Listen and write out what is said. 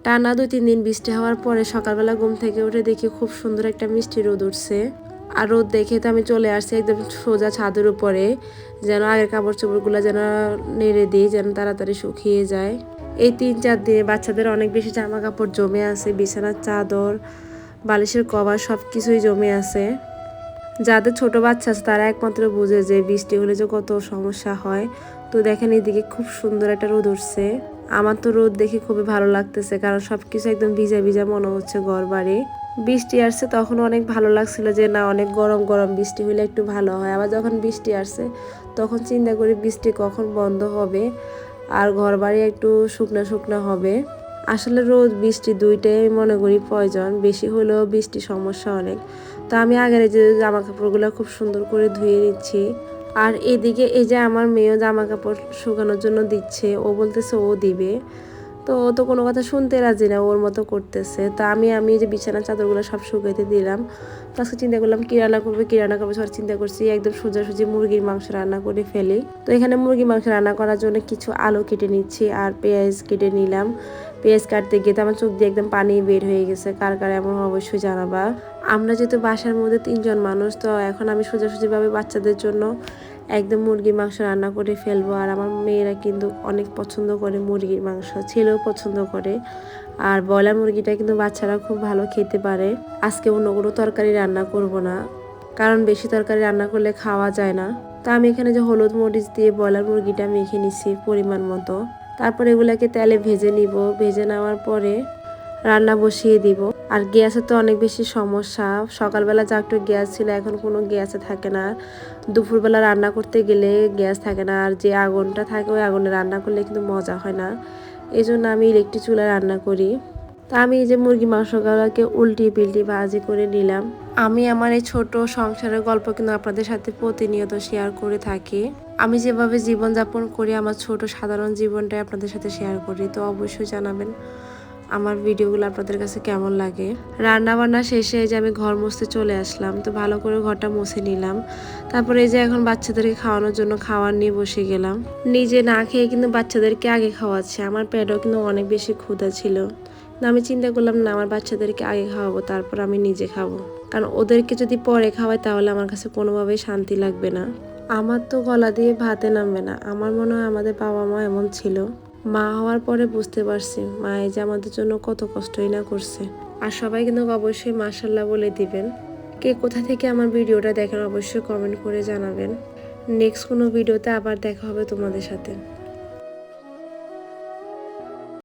টানা 2-3 দিন বৃষ্টি হওয়ার পরে সকালবেলা ঘুম থেকে উঠে দেখি খুব সুন্দর একটা মিষ্টি রোদ উঠছে। আর রোদ দেখে তো আমি চলে আসছি একদম সোজা ছাদের উপরে, যেন আগের কাপড় চোপড়গুলো যেন নেড়ে দিই, যেন তাড়াতাড়ি শুকিয়ে যায়। এই 3-4 দিনে বাচ্চাদের অনেক বেশি জামা কাপড় জমে আছে, বিছানার চাদর, বালিশের কভার সব কিছুই জমে আছে। যাদের ছোট বাচ্চা আছে তারা একমাত্র বুঝে যে বৃষ্টি হলে যে কত সমস্যা হয়। তো দেখেন এদিকে খুব সুন্দর একটা রোদ উঠছে। আমার তো রোদ দেখে খুবই ভালো লাগতেছে, কারণ সবকিছু একদম ভিজা ভিজা মনে হচ্ছে ঘর বাড়ি। বৃষ্টি আসছে তখন অনেক ভালো লাগছিল যে না, অনেক গরম গরম বৃষ্টি হলে একটু ভালো হয়। আবার যখন বৃষ্টি আসছে তখন চিন্তা করি বৃষ্টি কখন বন্ধ হবে আর ঘর বাড়ি একটু শুকনা শুকনা হবে। আসলে রোদ বৃষ্টি দুইটাই মনে করি প্রয়োজন, বেশি হলেও বৃষ্টি সমস্যা অনেক। তো আমি আগের যে জামা কাপড়গুলো খুব সুন্দর করে ধুয়ে নিচ্ছি। আর এদিকে এই যে আমার মেয়েও জামা কাপড় শুকানোর জন্য দিচ্ছে, ও বলতেছে ও দিবে। তো ও তো কোনো কথা শুনতে রাজি না, ওর মতো করতেছে। তো আমি যে বিছানার চাদরগুলো সব শুকাইতে দিলাম। তো আজকে চিন্তা করলাম কি রান্না করবো সব চিন্তা করছি একদম সোজাসুজি মুরগির মাংস রান্না করে ফেলি। তো এখানে মুরগির মাংস রান্না করার জন্য কিছু আলু কেটে নিচ্ছি আর পেঁয়াজ কেটে নিলাম। পেঁয়াজ কাটতে গিয়ে তো আমার চোখ দিয়ে একদম পানি বের হয়ে গেছে, কার কার এমন অবশ্যই জানাবা। আমরা যেহেতু বাসার মধ্যে 3 জন মানুষ, তো এখন আমি সোজাসুজিভাবে বাচ্চাদের জন্য একদম মুরগির মাংস রান্না করে ফেলবো। আর আমার মেয়েরা কিন্তু অনেক পছন্দ করে মুরগির মাংস, ছেলেও পছন্দ করে। আর ব্রয়লার মুরগিটা কিন্তু বাচ্চারা খুব ভালো খেতে পারে। আজকে অন্য কোনো তরকারি রান্না করব না, কারণ বেশি তরকারি রান্না করলে খাওয়া যায় না। তা আমি এখানে যে হলুদ মরিচ দিয়ে ব্রয়লার মুরগিটা মেখে নিচ্ছি পরিমাণ মতো। তারপর এগুলাকে তেলে ভেজে নিব, ভেজে নেওয়ার পরে রান্না বসিয়ে দিব। আর গ্যাসের তো অনেক বেশি সমস্যা, সকালবেলা যা একটু গ্যাস ছিল এখন কোনো গ্যাসে থাকে না। দুপুরবেলা রান্না করতে গেলে গ্যাস থাকে না, আর যে আগুনটা থাকে ওই আগুনে রান্না করলে কিন্তু মজা হয় না। এই জন্য আমি ইলেকট্রিক চুলায় রান্না করি। তা আমি এই যে মুরগি মাংসগুলোকে উল্টি পিল্টি ভাজি করে নিলাম। আমি আমার এই ছোট সংসারের গল্প কিন্তু আপনাদের সাথে প্রতিনিয়ত শেয়ার করে থাকি। আমি যেভাবে জীবনযাপন করি, আমার ছোট সাধারণ জীবনটাই আপনাদের সাথে শেয়ার করি। তো অবশ্যই জানাবেন আমার ভিডিওগুলো আপনাদের কাছে কেমন লাগে। রান্না বান্না শেষে যে আমি ঘর মুছতে চলে আসলাম, তো ভালো করে ঘরটা মুছে নিলাম। তারপরে এই যে এখন বাচ্চাদেরকে খাওয়ানোর জন্য খাবার নিয়ে বসে গেলাম। নিজে না খেয়ে কিন্তু বাচ্চাদেরকে আগে খাওয়াচ্ছে, আমার পেটও কিন্তু অনেক বেশি ক্ষুধা ছিল। আমি চিন্তা করলাম না, আমার বাচ্চাদেরকে আগে খাওয়াবো, তারপর আমি নিজে খাবো। কারণ ওদেরকে যদি পরে খাওয়াই তাহলে আমার কাছে কোনোভাবেই শান্তি লাগবে না। আমার তো গলা দিয়ে ভাতে নামবে না। আমার মনে হয় আমাদের বাবা মা এমন ছিল। মা হওয়ার পরে বুঝতে পারছি মা এই যে আমাদের জন্য কত কষ্টই না করছে। আর সবাই কিন্তু অবশ্যই মাশাআল্লাহ বলে দিবেন। কে কোথা থেকে আমার ভিডিওটা দেখেন অবশ্যই কমেন্ট করে জানাবেন। নেক্সট কোনো ভিডিওতে আবার দেখা হবে তোমাদের সাথে।